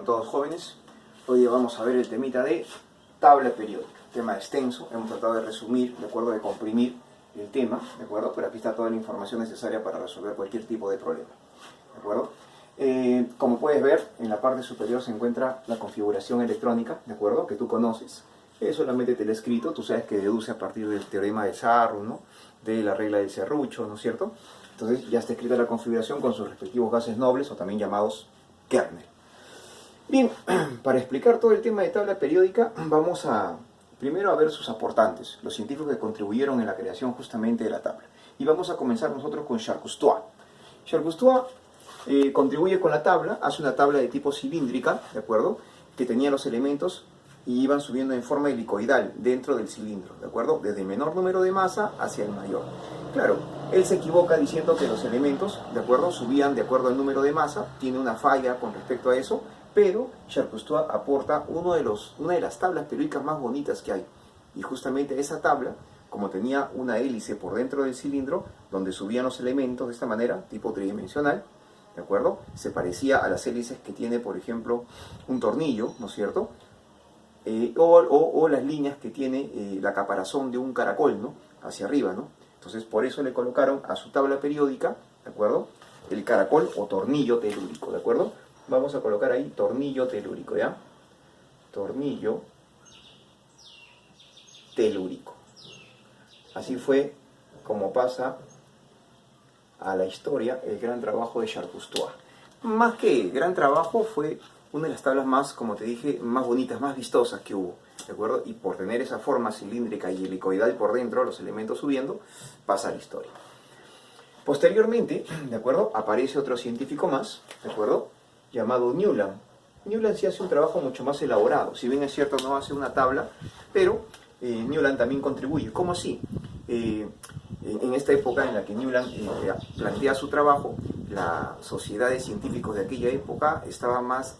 con todos jóvenes. Hoy día vamos a ver el temita de tabla periódica. Tema extenso, hemos tratado de resumir, de acuerdo, de comprimir el tema, de acuerdo, pero aquí está toda la información necesaria para resolver cualquier tipo de problema, de acuerdo. Como puedes ver, en la parte superior se encuentra la configuración electrónica, de acuerdo, que tú conoces. Solamente te lo he escrito, tú sabes que deduce a partir del teorema de Sarro, ¿no?, de la regla del serrucho, ¿no es cierto? Entonces ya está escrita la configuración con sus respectivos gases nobles, o también llamados kernel. Bien, para explicar todo el tema de tabla periódica, vamos a primero a ver sus aportantes, los científicos que contribuyeron en la creación justamente de la tabla. Y vamos a comenzar nosotros con Charles Cousteau. Charles Cousteau contribuye con la tabla, hace una tabla de tipo cilíndrica, ¿de acuerdo?, que tenía los elementos y iban subiendo en forma helicoidal dentro del cilindro, ¿de acuerdo?, desde el menor número de masa hacia el mayor. Claro, él se equivoca diciendo que los elementos, ¿de acuerdo?, subían de acuerdo al número de masa, tiene una falla con respecto a eso, pero Charles Cousteau aporta una de las tablas periódicas más bonitas que hay. Y justamente esa tabla, como tenía una hélice por dentro del cilindro, donde subían los elementos de esta manera, tipo tridimensional, ¿de acuerdo?, se parecía a las hélices que tiene, por ejemplo, un tornillo, ¿no es cierto?, o las líneas que tiene la caparazón de un caracol, ¿no?, hacia arriba, ¿no? Entonces, por eso le colocaron a su tabla periódica, ¿de acuerdo?, el caracol o tornillo telúrico, ¿de acuerdo? Vamos a colocar ahí tornillo telúrico, ¿ya? Tornillo telúrico. Así fue como pasa a la historia el gran trabajo de Charles Cousteau. Más que gran trabajo, fue una de las tablas más, como te dije, más bonitas, más vistosas que hubo, ¿de acuerdo? Y por tener esa forma cilíndrica y helicoidal por dentro, los elementos subiendo, pasa a la historia. Posteriormente, ¿de acuerdo?, aparece otro científico más, ¿de acuerdo?, llamado Newland. Newland sí hace un trabajo mucho más elaborado. Si bien es cierto, no hace una tabla, pero Newland también contribuye. ¿Cómo así? En esta época en la que Newland plantea su trabajo, la sociedad de científicos de aquella época estaba más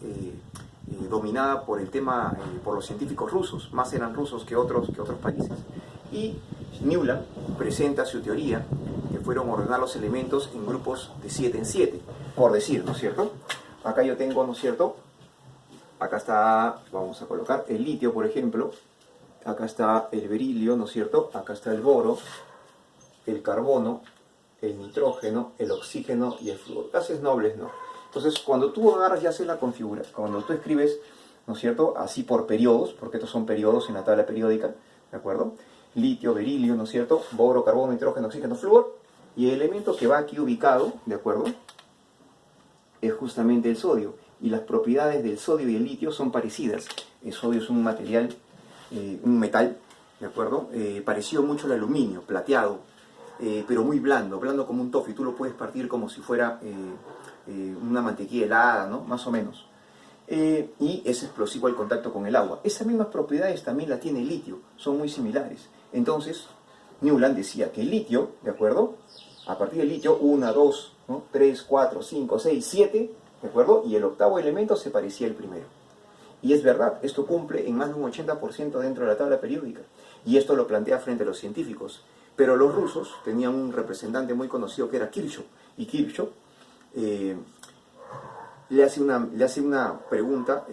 dominada por el tema, por los científicos rusos. Más eran rusos que otros países. Y Newland presenta su teoría, que fueron ordenar los elementos en grupos de 7 en 7, por decir, ¿no es cierto? Acá yo tengo, ¿no es cierto?, acá está, vamos a colocar el litio, por ejemplo, acá está el berilio, ¿no es cierto?, acá está el boro, el carbono, el nitrógeno, el oxígeno y el flúor. Gases nobles, ¿no? Entonces, cuando tú agarras y haces la configuración, cuando tú escribes, ¿no es cierto?, así por periodos, porque estos son periodos en la tabla periódica, ¿de acuerdo?, litio, berilio, ¿no es cierto?, boro, carbono, nitrógeno, oxígeno, flúor, y el elemento que va aquí ubicado, ¿de acuerdo?, es justamente el sodio, y las propiedades del sodio y el litio son parecidas. El sodio es un material, un metal, ¿de acuerdo?, parecido mucho al aluminio, plateado, pero muy blando, blando como un toffee. Tú lo puedes partir como si fuera una mantequilla helada, ¿no?, más o menos. Y es explosivo al contacto con el agua. Esas mismas propiedades también las tiene el litio, son muy similares. Entonces, Newland decía que el litio, ¿de acuerdo?, a partir del litio, 1, 2, ¿no?, 3, 4, 5, 6, 7, ¿de acuerdo?, y el octavo elemento se parecía al primero. Y es verdad, esto cumple en más de un 80% dentro de la tabla periódica. Y esto lo plantea frente a los científicos. Pero los rusos tenían un representante muy conocido que era Kirchhoff. Y Kirchhoff le hace una pregunta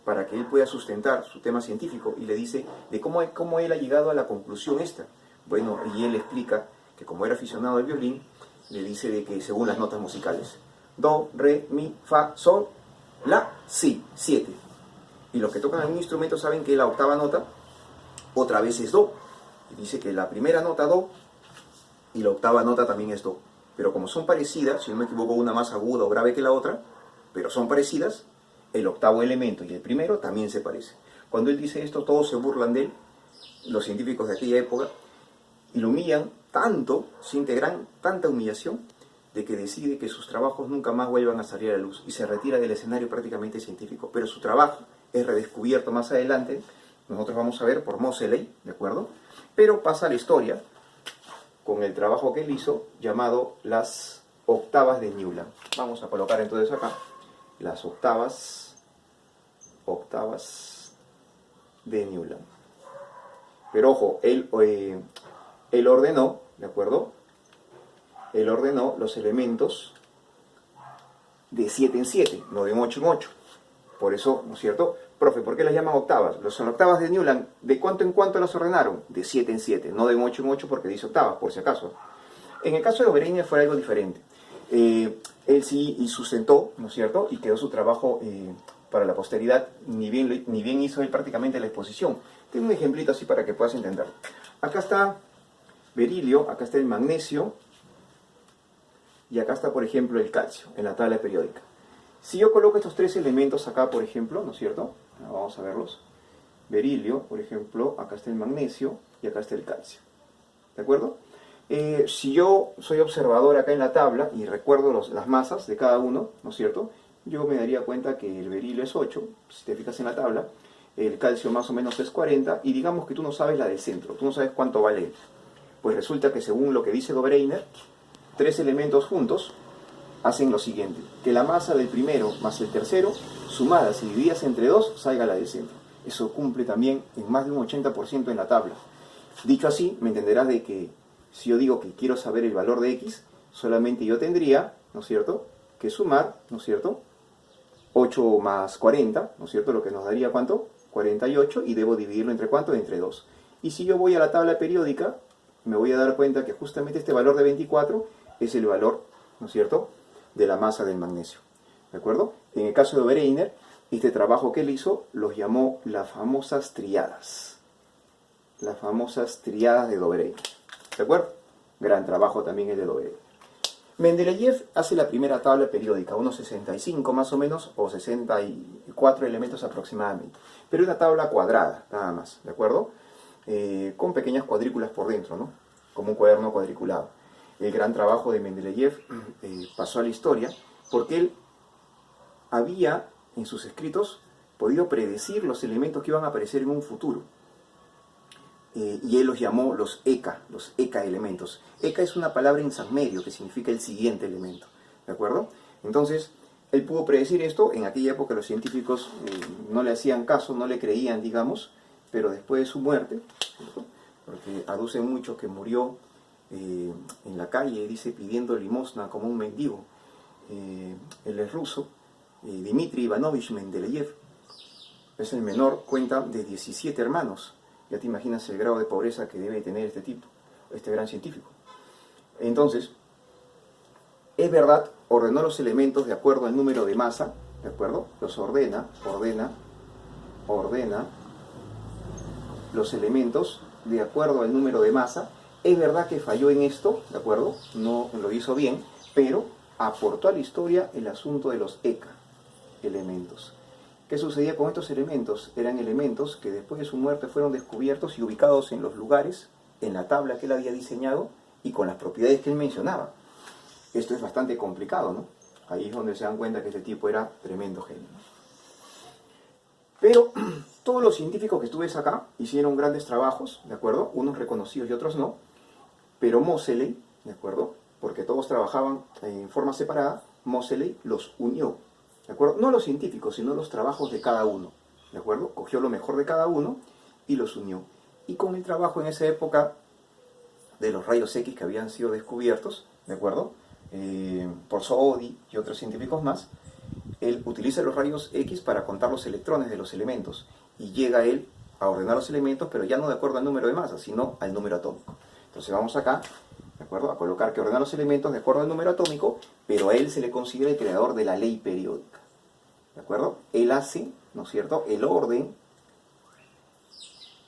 para que él pueda sustentar su tema científico. Y le dice de cómo él ha llegado a la conclusión esta. Bueno, y él explica que como era aficionado al violín, le dice de que según las notas musicales, do, re, mi, fa, sol, la, si, 7. Y los que tocan algún instrumento saben que la octava nota otra vez es do. Y dice que la primera nota do y la octava nota también es do. Pero como son parecidas, si no me equivoco, una más aguda o grave que la otra, pero son parecidas, el octavo elemento y el primero también se parecen. Cuando él dice esto, todos se burlan de él, los científicos de aquella época, y lo humillan tanto, sienten tanta humillación, de que decide que sus trabajos nunca más vuelvan a salir a la luz y se retira del escenario prácticamente científico. Pero su trabajo es redescubierto más adelante, nosotros vamos a ver por Moseley, ¿de acuerdo?, pero pasa a la historia con el trabajo que él hizo llamado las octavas de Newland. Vamos a colocar entonces acá las octavas de Newland. Pero ojo, él ordenó, ¿de acuerdo?, él ordenó los elementos de 7 en 7, no de 8 en 8. Por eso, ¿no es cierto? Profe, ¿por qué las llaman octavas? Son octavas de Newland. ¿De cuánto en cuánto las ordenaron? De 7 en 7, no de 8 en 8 porque dice octavas, por si acaso. En el caso de Oberheiner fue algo diferente. Él sí y sustentó, ¿no es cierto? Y quedó su trabajo para la posteridad, ni bien hizo él prácticamente la exposición. Tengo un ejemplito así para que puedas entenderlo. Acá está berilio, acá está el magnesio, y acá está, por ejemplo, el calcio, en la tabla periódica. Si yo coloco estos tres elementos acá, por ejemplo, ¿no es cierto? Vamos a verlos. Berilio, por ejemplo, acá está el magnesio y acá está el calcio. ¿De acuerdo? Si yo soy observador acá en la tabla y recuerdo las masas de cada uno, ¿no es cierto? Yo me daría cuenta que el berilio es 8, si te fijas en la tabla, el calcio más o menos es 40, y digamos que tú no sabes la del centro, tú no sabes cuánto vale. Pues resulta que según lo que dice Oberheiner, tres elementos juntos hacen lo siguiente, que la masa del primero más el tercero, sumadas y divididas entre 2, salga la del centro. Eso cumple también en más de un 80% en la tabla. Dicho así, me entenderás de que si yo digo que quiero saber el valor de X, solamente yo tendría, ¿no es cierto?, que sumar, ¿no es cierto?, 8 más 40, ¿no es cierto?, lo que nos daría ¿cuánto? 48, y debo dividirlo entre ¿cuánto? Entre 2. Y si yo voy a la tabla periódica, me voy a dar cuenta que justamente este valor de 24 es el valor, ¿no es cierto?, de la masa del magnesio. ¿De acuerdo? En el caso de Oberheiner, este trabajo que él hizo los llamó las famosas triadas. Las famosas triadas de Oberheiner. ¿De acuerdo? Gran trabajo también el de Oberheiner. Mendeleev hace la primera tabla periódica, unos 65 más o menos, o 64 elementos aproximadamente. Pero es una tabla cuadrada, nada más, ¿de acuerdo? Con pequeñas cuadrículas por dentro, ¿no? Como un cuaderno cuadriculado. El gran trabajo de Mendeleev pasó a la historia porque él había, en sus escritos, podido predecir los elementos que iban a aparecer en un futuro. Y él los llamó los ECA elementos. ECA es una palabra en sanmerio que significa el siguiente elemento, ¿de acuerdo? Entonces, él pudo predecir esto. En aquella época los científicos no le hacían caso, no le creían, digamos, pero después de su muerte, ¿cierto?, porque aducen mucho que murió en la calle, dice, pidiendo limosna como un mendigo. Él es ruso, Dmitri Ivanovich Mendeleev, es el menor, cuenta de 17 hermanos. Ya te imaginas el grado de pobreza que debe tener este tipo, este gran científico. Entonces, es verdad, ordenó los elementos de acuerdo al número de masa, ¿de acuerdo? Los ordena los elementos de acuerdo al número de masa. Es verdad que falló en esto, ¿de acuerdo? No lo hizo bien, pero aportó a la historia el asunto de los ECA, elementos. ¿Qué sucedía con estos elementos? Eran elementos que después de su muerte fueron descubiertos y ubicados en los lugares, en la tabla que él había diseñado y con las propiedades que él mencionaba. Esto es bastante complicado, ¿no? Ahí es donde se dan cuenta que este tipo era tremendo genio, ¿no? Pero todos los científicos que tú ves acá hicieron grandes trabajos, ¿de acuerdo? Unos reconocidos y otros no. Pero Moseley, ¿de acuerdo?, porque todos trabajaban en forma separada, Moseley los unió. ¿De acuerdo? No los científicos, sino los trabajos de cada uno. ¿De acuerdo? Cogió lo mejor de cada uno y los unió. Y con el trabajo en esa época de los rayos X que habían sido descubiertos, ¿de acuerdo?, por Soddy y otros científicos más, él utiliza los rayos X para contar los electrones de los elementos. Y llega él a ordenar los elementos, pero ya no de acuerdo al número de masa, sino al número atómico. Entonces vamos acá, ¿de acuerdo?, a colocar que ordena los elementos de acuerdo al número atómico, pero a él se le considera el creador de la ley periódica. ¿De acuerdo? Él hace, ¿no es cierto?, el orden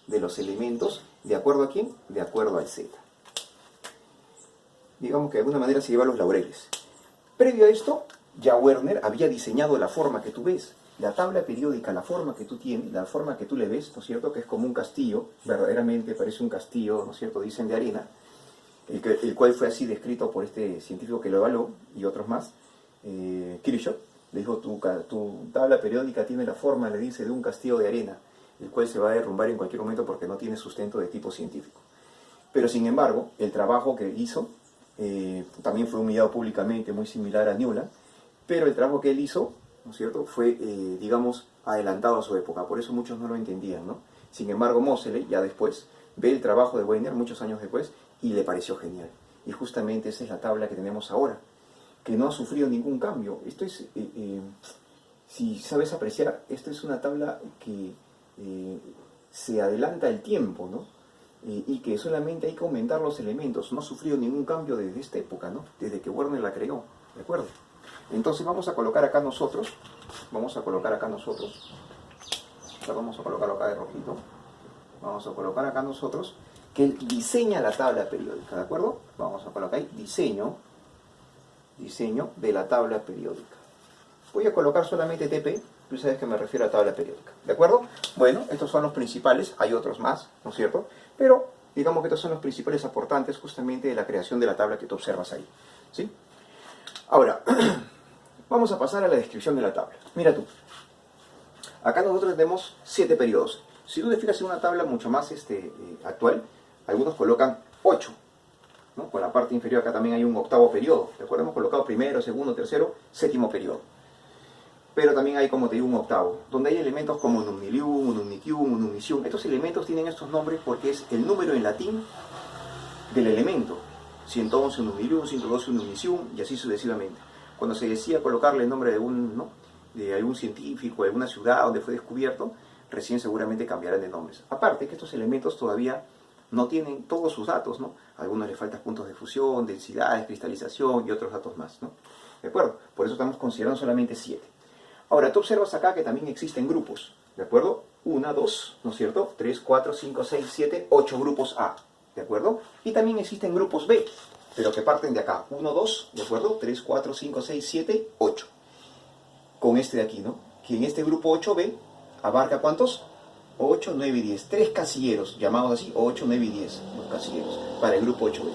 de los elementos, ¿de acuerdo a quién? De acuerdo al Z. Digamos que de alguna manera se lleva los laureles. Previo a esto, ya Werner había diseñado la forma que tú ves. La tabla periódica, la forma que tú tienes, la forma que tú le ves, ¿no es cierto?, que es como un castillo, verdaderamente parece un castillo, ¿no es cierto?, dicen, de arena, el cual fue así descrito por este científico que lo evaluó, y otros más, Kirchhoff. Le dijo, tu tabla periódica tiene la forma, le dice, de un castillo de arena, el cual se va a derrumbar en cualquier momento porque no tiene sustento de tipo científico. Pero sin embargo, el trabajo que hizo también fue humillado públicamente, muy similar a Newland, pero el trabajo que él hizo, ¿no es cierto?, fue, digamos, adelantado a su época, por eso muchos no lo entendían, ¿no? Sin embargo, Moseley, ya después, ve el trabajo de Wegener, muchos años después, y le pareció genial. Y justamente esa es la tabla que tenemos ahora, que no ha sufrido ningún cambio. Esto es, si sabes apreciar, esta es una tabla que se adelanta el tiempo, ¿no? Y que solamente hay que aumentar los elementos. No ha sufrido ningún cambio desde esta época, ¿no? Desde que Werner la creó, ¿de acuerdo? Entonces vamos a colocar acá nosotros, vamos a colocarlo acá de rojito, vamos a colocar acá nosotros, que él diseña la tabla periódica, ¿de acuerdo? Vamos a colocar ahí, diseño de la tabla periódica. Voy a colocar solamente TP, tú sabes que me refiero a tabla periódica, ¿de acuerdo? Bueno, estos son los principales, hay otros más, ¿no es cierto? Pero digamos que estos son los principales aportantes justamente de la creación de la tabla que tú observas ahí, ¿sí? Ahora, vamos a pasar a la descripción de la tabla. Mira tú, acá nosotros tenemos 7 periodos. Si tú te fijas en una tabla mucho más actual, algunos colocan 8, ¿no? Con la parte inferior acá también hay un octavo periodo, ¿de acuerdo? Hemos colocado primero, segundo, tercero, séptimo periodo. Pero también hay, como te digo, un octavo, donde hay elementos como numilium, numnicium, numnicium. Estos elementos tienen estos nombres porque es el número en latín del elemento. 111 numilium, 112 numnicium, y así sucesivamente. Cuando se decía colocarle el nombre de algún científico, de alguna ciudad donde fue descubierto, recién seguramente cambiarán de nombres. Aparte que estos elementos todavía no tienen todos sus datos, ¿no? A algunos les faltan puntos de fusión, densidades, cristalización y otros datos más, ¿no? ¿De acuerdo? Por eso estamos considerando solamente 7. Ahora, tú observas acá que también existen grupos, ¿de acuerdo? 1, 2, ¿no es cierto? 3, 4, 5, 6, 7, 8 grupos A, ¿de acuerdo? Y también existen grupos B, pero que parten de acá. 1, 2, ¿de acuerdo? 3, 4, 5, 6, 7, 8. Con este de aquí, ¿no? Que en este grupo 8B abarca ¿cuántos? 8, 9 y 10. 3 casilleros, llamados así, 8, 9 y 10, los casilleros, para el grupo 8B.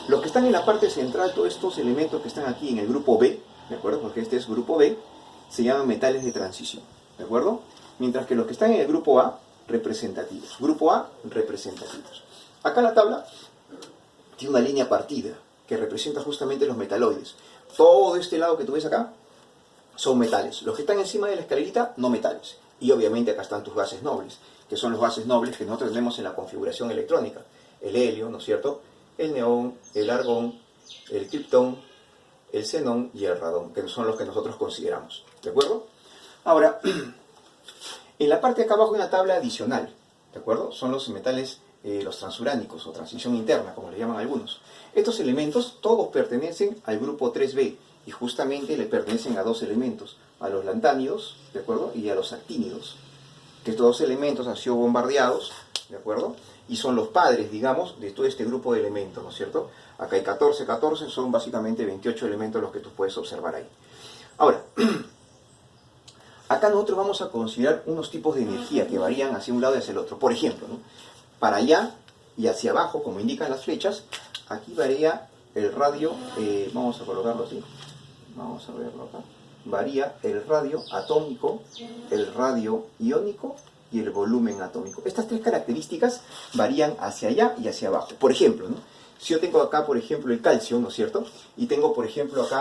Los que están en la parte central, todos estos elementos que están aquí en el grupo B, ¿de acuerdo? Porque este es grupo B, se llaman metales de transición, ¿de acuerdo? Mientras que los que están en el grupo A, representativos. Grupo A, representativos. Acá la tabla tiene una línea partida que representa justamente los metaloides. Todo este lado que tú ves acá son metales. Los que están encima de la escalerita, no metales. Y obviamente acá están tus gases nobles, que son los gases nobles que nosotros tenemos en la configuración electrónica. El helio, ¿no es cierto? El neón, el argón, el criptón, el xenón y el radón, que son los que nosotros consideramos. ¿De acuerdo? Ahora, en la parte de acá abajo hay una tabla adicional. ¿De acuerdo? Son los metales, los transuránicos o transición interna, como le llaman algunos. Estos elementos todos pertenecen al grupo 3B y justamente le pertenecen a dos elementos, a los lantánidos, ¿de acuerdo? Y a los actínidos. Que estos dos elementos han sido bombardeados, ¿de acuerdo? Y son los padres, digamos, de todo este grupo de elementos, ¿no es cierto? Acá hay 14, son básicamente 28 elementos los que tú puedes observar ahí. Ahora, acá nosotros vamos a considerar unos tipos de energía que varían hacia un lado y hacia el otro. Por ejemplo, ¿no? Para allá y hacia abajo, como indican las flechas, aquí varía el radio, vamos a colocarlo así, vamos a verlo acá, varía el radio atómico, el radio iónico y el volumen atómico. Estas tres características varían hacia allá y hacia abajo. Por ejemplo, ¿no? Si yo tengo acá, por ejemplo, el calcio, ¿no es cierto? Y tengo, por ejemplo, acá